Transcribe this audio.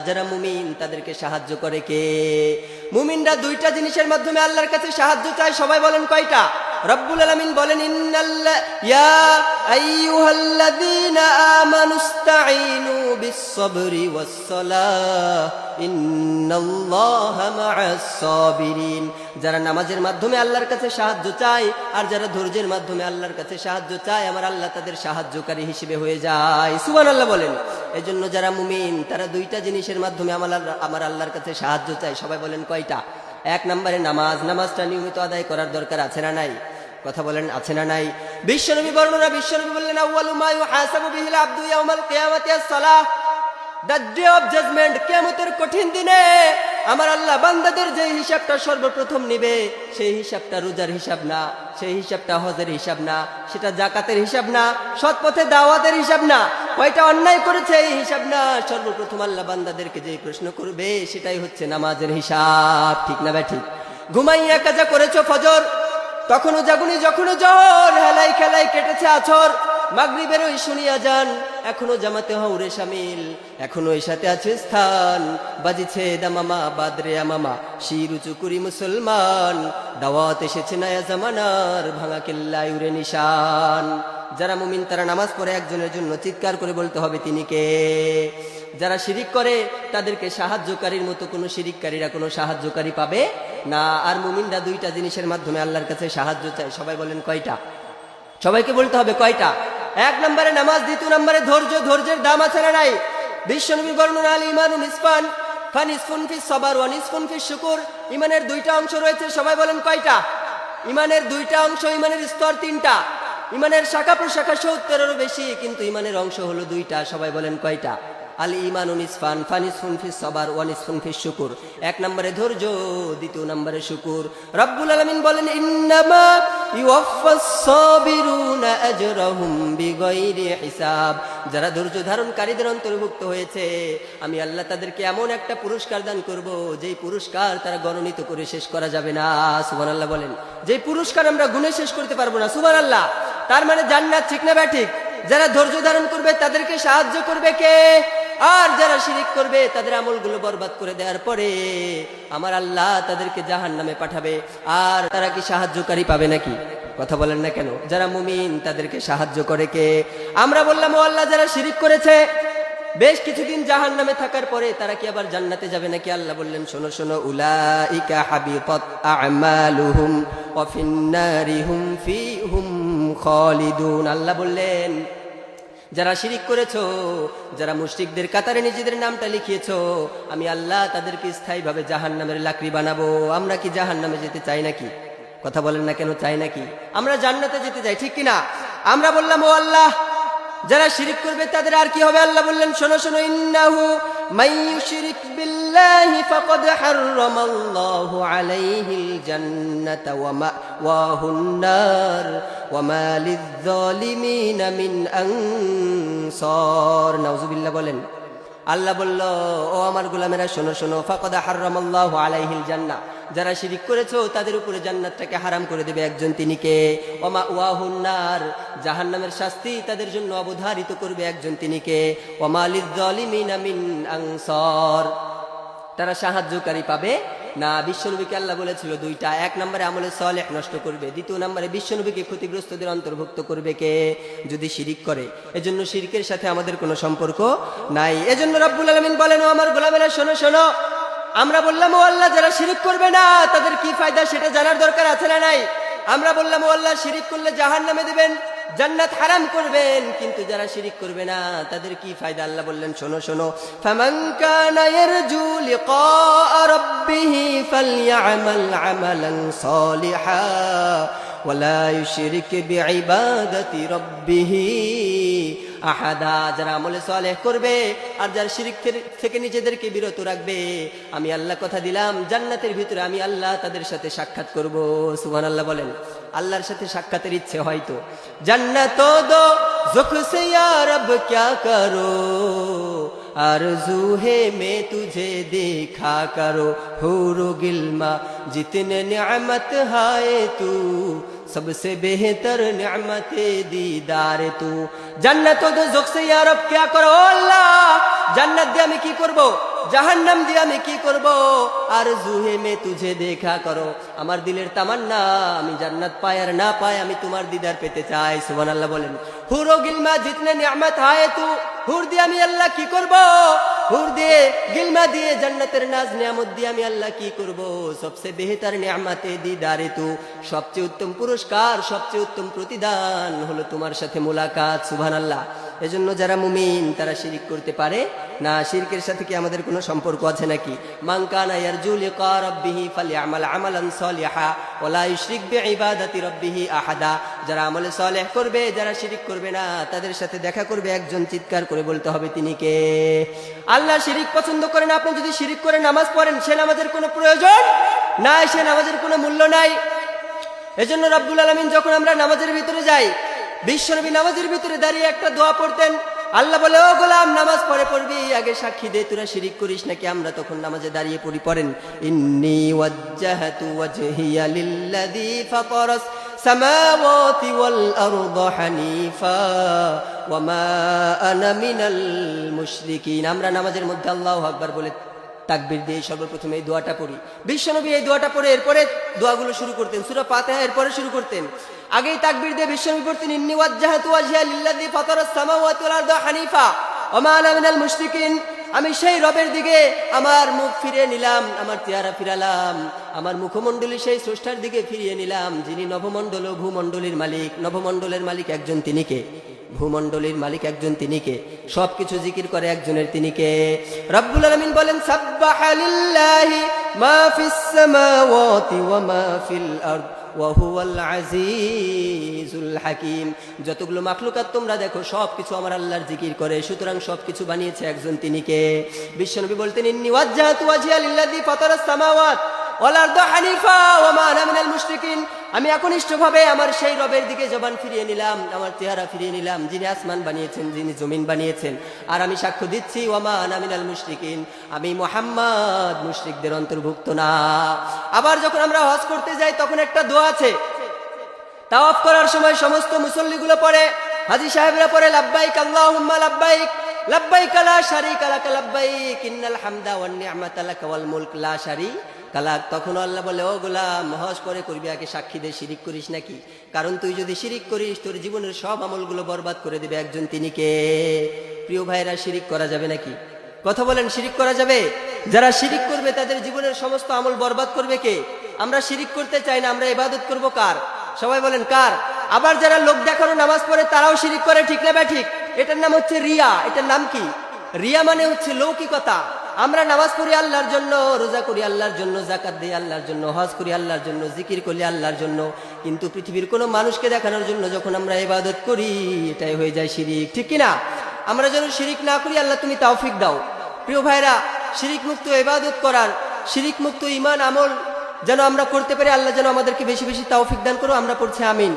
যারা মুমিন তাদেরকে সাহায্য করে কে? মুমিনরা দুইটা জিনিসের মাধ্যমে আল্লাহর কাছে সাহায্য চায়। সবাই বলেন কয়টা? রব্বুল আলামিন বলেন ইয়া আইয়ুহাল্লাযীনা আমানুস্তাঈনু বিস-সাবরি ওয়াস-সালাহ ইন্নাল্লাহা মা'আস সাবিরিন। যারা নামাজের মাধ্যমে আল্লাহর কাছে সাহায্য চায় আর যারা ধৈর্যের মাধ্যমে আল্লাহর কাছে সাহায্য চায়, আমার আল্লাহ তাদের সাহায্যকারী হিসেবে হয়ে যায়। সুবহানাল্লাহ বলেন। এজন্য যারা মুমিন তারা দুইটা জিনিসের মাধ্যমে আমার আল্লাহর কাছে সাহায্য চায়। সবাই বলেন কয়টা? এক নম্বরে নামাজ। নামাজটা নিয়মিত আদায় করার দরকার আছে না নাই? কথা বলেন আছে না নাই? বিশ্বনবী বর্ণনা, বিশ্বনবী বললেন আউয়ালু মা ইউহাসাবু বিহিল আবদু ইয়াউমাল কিয়ামাতি আস-সালাহ। দ্য ডে অফ জাজমেন্ট, কিয়ামতের কঠিন দিনে আমার আল্লাহ বান্দাদের যে হিসাবটা সর্বপ্রথম নিবে, সেই হিসাবটা রোজার হিসাব না, সেই হিসাবটা হজের হিসাব না, সেটা জাকাতের হিসাব না, সৎ পথে দাওয়াতের হিসাব না, কয়টা অন্যায় করেছে এই হিসাব না। সর্বপ্রথম আল্লাহ বান্দাদেরকে যে প্রশ্ন করবে সেটাই হচ্ছে নামাজের হিসাব। ঠিক না ভাই? ঠিক। ঘুমাইয়া কাজা করেছো ফজর, তখনও জাগুনি, যখনও জ্বর, হেলাই খেলাই কেটেছে আছর, মাগরিবের ওই শুনিয়া যান, এখনো জামাতে হউরে শামিল, এখনো এর সাথে আছে স্থান, বাজিছে দামামা বাদরে আমামা, শির উঁচু করি মুসলমান, দাওয়াত এসেছে নয়া জামানার, ভাঙা কেল্লায় উড়ে নিশান। যারা মুমিন তারা নামাজ পড়ে একজনের জন্য চিৎকার করে বলতে হবে তিনি কে? যারা শিরিক করে তাদেরকে সাহায্যকারীর মতো কোনো শিরিককারীরা কোনো সাহায্যকারী পাবে না। আর মুমিনরা দুইটা জিনিসের মাধ্যমে আল্লাহর কাছে সাহায্য চায়। সবাই বলেন কয়টা? সবাইকে বলতে হবে কয়টা? এক নম্বরে নামাজ, দ্বিতীয় নম্বরে ধৈর্য। ধৈর্যের দাম আছে না নাই? বিশ্বনবী বর্ণনা আল ঈমানু নিসফান ফানিসফুন ফিস সাবর ওয়া নিসফুন ফিস শুকর। ঈমানের দুইটা অংশ রয়েছে। সবাই বলেন কয়টা? ঈমানের দুইটা অংশ, ঈমানের স্তর তিনটা, ঈমানের শাখা প্রশাখা 70-এরও বেশি, কিন্তু ঈমানের অংশ হলো দুইটা। সবাই বলেন কয়টা? আল ঈমানু নিসফান ফানিসফুন ফিস সাবর ওয়া নিসফুন ফিস শুকর। এক নম্বরে ধৈর্য, দ্বিতীয় নম্বরে শুকর। রব্বুল আলামিন বলেন ইন্নামা ইউওয়াফাস সাবিরুনা আজরাহুম বিগাইরি হিসাব। যারা ধৈর্য ধারণকারীদের অন্তর্ভুক্ত হয়েছে, আমি আল্লাহ তাদেরকে এমন একটা পুরস্কার দান করব যেই পুরস্কার তারা গণনিত করে শেষ করা যাবে না। সুবহানাল্লাহ বলেন। যেই পুরস্কার আমরা গুণে শেষ করতে পারবো না। সুবহানাল্লাহ। তার মানে জান্নাত। ঠিক না ঠিক? যারা ধৈর্য ধারণ করবে তাদেরকে সাহায্য করবে কে? আর যারা শিরিক করবে তাদের আমলগুলো বরবাদ করে দেওয়ার পরে আমার আল্লাহ তাদেরকে জাহান্নামে পাঠাবে। আর তারা কি সাহায্যকারী পাবে নাকি? কথা বলেন না কেন? যারা মুমিন তাদেরকে সাহায্য করে কে? আমরা বললাম ও আল্লাহ যারা শিরিক করেছে বেশ কিছুদিন জাহান্নামে থাকার পরে তারা কি আবার জান্নাতে যাবে নাকি? আল্লাহ বললেন শোনো শোনো, উলাইকা হাবিতাত আমালুহুম ওয়া ফিন্নারি হুম ফিহুম খালিদুন। আল্লাহ বললেন যারা শিরিক করেছো, যারা মুশরিকদের কাতারে নিজেদের নামটা লিখিয়েছো, আমি আল্লাহ তাদেরকে স্থায়ীভাবে জাহান্নামের লাকড়ি বানাবো। আমরা কি জাহান্নামে যেতে চাই নাকি? কথা বলেন না কেন? চাই নাকি? আমরা জান্নাতে যেতে চাই, ঠিক কিনা? আমরা বললাম ও আল্লাহ যারা শিরিক করবে তাদের আর কি হবে? আল্লাহ বললেন শোনো শোনো, ইন্নাহু মাইয়ুশরিক বিল্লাহি ফাকাদ হারামাল্লাহু আলাইহিল জান্নাতা ওয়া মাওয়াহুন নার ওয়া মা লিয-যালিমিনা মিন আনসার। নাউযুবিল্লাহ বলেন। আল্লাহ বলল ও আমার গোলামেরা শোনো শোনো, ফাকাদ হারামাল্লাহু আলাইহিল জান্নাহ, যারা শিরিক করেছো তাদের উপরে জান্নাতটাকে হারাম করে দেবে একজন, তিনি কে? ওয়া মাওয়াহুন নার, জাহান্নামের শাস্তি তাদের জন্য অবধারিত করবে একজন, তিনি কে? ওয়া মা লিয-যালিমিনা মিন আনসার, তারা সাহায্যকারী পাবে না। বিশ্বনবীকে আল্লাহ বলেছিল দুইটা, এক নম্বরে আমলে সালেহ নষ্ট করবে, দ্বিতীয় নম্বরে বিশ্বনবীকে ক্ষতিগ্রস্তদের অন্তর্ভুক্ত করবে কে? যদি শিরিক করে। এজন্য শিরকের সাথে আমাদের কোনো সম্পর্ক নাই। এজন্য রব্বুল আলামিন বলেন ও আমার গোলামেরা শোনো শোনো, আমরা বললাম ও আল্লাহ যারা শিরিক করবে না তাদের কি ফায়দা সেটা জানার দরকার আছে না নাই? আমরা বললাম ও আল্লাহ শিরিক করলে জাহান্নামে দিবেন, জান্নাত হারাম করবেন, কিন্তু যারা শিরিক করবে না তাদের কি ফায়দা? আল্লাহ বললেন শোনো শোনো, ফামান কানা ইয়ারজু লিকা রাব্বিহি ফালইআমাল আমালান সালিহা ওয়া লা ইউশরিক বিইবাদাতি রাব্বিহি আহাদা। যারা আমলে সালেহ করবে আর যারা শিরিক থেকে নিজেদেরকে বিরত রাখবে, আমি আল্লাহ কথা দিলাম জান্নাতের ভিতরে আমি আল্লাহ তাদের সাথে সাক্ষাৎ করব। সুবহানাল্লাহ বলেন। আল্লাহর সাথে সাক্ষাতের ইচ্ছে হয়তো জান্নাত দো যুখ সে ইয়া রব ক্যা করো, আরজু হে মে তুঝে দেখা করো, হুরু গিলমা জিতনে নিয়ামত হায় তু, सबसे बेहतर नेमते दीदार तू। जन्नत दो ज़ुख से या रब क्या करो अल्लाह, জান্নাত দিয়ে আমি কি করব, জাহান্নাম দিয়ে আমি কি করব? আর জুহে মে তুঝে দেখা করো, আমার দিলের তামান্না আমি জান্নাত পাই আর না পাই আমি তোমার দিদার পেতে চাই। সুবহানাল্লাহ বলেন। হুরো গিলমা জিতনে নিয়ামত হায় তু, হুর দিয়ে আমি আল্লাহ কি করব? হুর দিয়ে গিলমা দিয়ে জান্নাতের নাজ নিয়ামত দিয়ে আমি আল্লাহ কি করব? সবচেয়ে বেহতর নিয়ামতে দিদারে তু, সবচেয়ে উত্তম পুরস্কার, সবচেয়ে উত্তম প্রতিদান হলো তোমার সাথে মোলাকাত। সুবহানাল্লাহ। এজন্য যারা মুমিন তারা শিরিক করতে পারে না। শিরকের সাথে কি আমাদের কোনো সম্পর্ক আছে নাকি? মান কানা ইয়ারজু লিকা রাব্বিহি ফালইআমাল আমালান সালিহা ওয়া লা ইউশরিক বিইবাদাতি রাব্বিহি আহাদা। যারা আমলে সালেহ করবে, যারা শিরিক করবে না, তাদের সাথে দেখা করবে একজন, চিৎকার করে বলতে হবে তিনি কে? আল্লাহ শিরিক পছন্দ করেন। আপনি যদি শিরিক করে নামাজ পড়েন, সে নামাজের কোনো প্রয়োজন নাই, সে নামাজের কোনো মূল্য নাই। এজন্য রব্বুল আলামিন যখন আমরা নামাজের ভিতরে যাই, বিশ্বনবী নামাজের ভিতরে দাঁড়িয়ে একটা দোয়া পড়তেন। আল্লাহ বলে, ও গোলাম নামাজ পড়বি, আগে সাক্ষী দে তোরা শিরিক করিস নাকি। আমরা তখন নামাজে দাঁড়িয়ে পড়েন, ইন্নী ওয়াজ্জাহাতু ওয়াজহিয়া লিল্লাযী ফাতারাস সামাওয়াতি ওয়াল আরদা হানিফা ওয়া মা আনা মিনাল মুশরিকিন। আমরা নামাজের মধ্যে আল্লাহু আকবার বলে তাকবীর দিয়ে সর্বপ্রথম এই দোয়াটা পড়ি। বিশ্বনবী এই দোয়াটা পড়ে এরপরে দোয়াগুলো শুরু করতেন। সূরা ফাতিহা এরপরে শুরু করতেন। আগেই তাকবীর দিয়ে বিশ্বনবী পড়তেন, ইন্নী ওয়াজ্জাহাতু ওয়াজহিয়া লিল্লাযী ফাতারাস সামাওয়াতি ওয়াল আরদা হানিফা ওয়া মা আনা মিনাল মুশরিকিন। আমি সেই রবের দিকে আমার মুখ ফিরিয়ে নিলাম, আমার চেহারা ফিরালাম, আমার মুখমণ্ডলী সেই স্রষ্টার দিকে ফিরিয়ে নিলাম, যিনি নভমণ্ডল ও ভূমণ্ডলীর মালিক। নভমণ্ডলের মালিক একজন, তিনি কে? ভূমণ্ডলীর মালিক একজন, তিনি কে? সবকিছু জিকির করে একজনের, তিনি কে? রব্বুল আলামিন বলেন, সাব্বাহা লিল্লাহি মা ফিস সামাওয়াতি ওয়া মা ফিল আরদ ওয়া হুয়াল আজিজুল হাকিম। যতগুলো মাখলুকাত তোমরা দেখো সবকিছু আমার আল্লাহর জিকির করে, সুতরাং সবকিছু বানিয়েছে একজন, তিনি কে? বিশ্বনবী বলতেন, ইন্নী ওয়াজ্জাহাতু ওয়াজহিয়া লিল্লাযী ফাতারাস সামাওয়াত ওয়াল আরদা হানিফা ওয়া মা আনা মিনাল মুশরিকিন। আমি একনিষ্ঠভাবে আমার সেই রবের দিকে জবান ফিরিয়ে নিলাম, আমার চেহারা ফিরিয়ে নিলাম, যিনি আসমান বানিয়েছেন, যিনি জমিন বানিয়েছেন। আর আমি সাক্ষ্য দিচ্ছি, ওয়া মা আনা মিনাল মুশরিকিন, আমি মুহাম্মদ মুশরিকদের অন্তর্ভুক্ত না। আবার যখন আমরা হজ করতে যাই, তখন একটা দোয়া আছে। তাওয়াফ করার সময় সমস্ত মুসল্লিগুলো পড়ে, হাজী সাহেবরা পড়ে, লাব্বাইক আল্লাহুম্মা লাব্বাইক, লাব্বাইক লা শারীকা লাক লাব্বাইক, ইন্নাল হামদা ওয়ান নি'মাতা লাক ওয়াল মুলক লা শারীকা লাক। তখন আল্লাহ বলে, ও গোলাম, হজ করে করবি, আগে সাক্ষী দে শিরিক করিস নাকি। কারণ তুই যদি শিরিক করিস, তোর জীবনের সব আমলগুলো বরবাদ করে দেবে একজন, তিনি কে? প্রিয় ভাইরা, শিরিক করা যাবে নাকি? কথা বলেন, শিরিক করা যাবে? যারা শিরিক করবে তাদের জীবনের সমস্ত আমল বরবাদ করবে কে? আমরা শিরিক করতে চাই না, আমরা ইবাদত করব কার? সবাই বলেন কার? আবার যারা লোক দেখানো নামাজ পড়ে তারাও শিরিক করে, ঠিক না ঠিক? এটার নাম হচ্ছে রিয়া। এটার নাম কি? রিয়া মানে হচ্ছে লৌকিকতা। আমরা নামাজ পড়ি আল্লাহর জন্য, রোজা করি আল্লাহর জন্য, যাকাত দিই আল্লাহর জন্য, হজ করি আল্লাহর জন্য, জিকির করি আল্লাহর জন্য, কিন্তু পৃথিবীর কোনো মানুষকে দেখানোর জন্য যখন আমরা ইবাদত করি, এটাই হয়ে যায় শিরিক, ঠিক কি না? আমরা যেন শিরিক না করি, আল্লাহ তুমি তৌফিক দাও। প্রিয় ভাইরা, শিরিক মুক্ত ইবাদত করার, শিরিক মুক্ত ঈমান আমল যেন আমরা করতে পারি, আল্লাহ যেন আমাদেরকে বেশি বেশি তৌফিক দান করো। আমরা পড়ছি আমিন।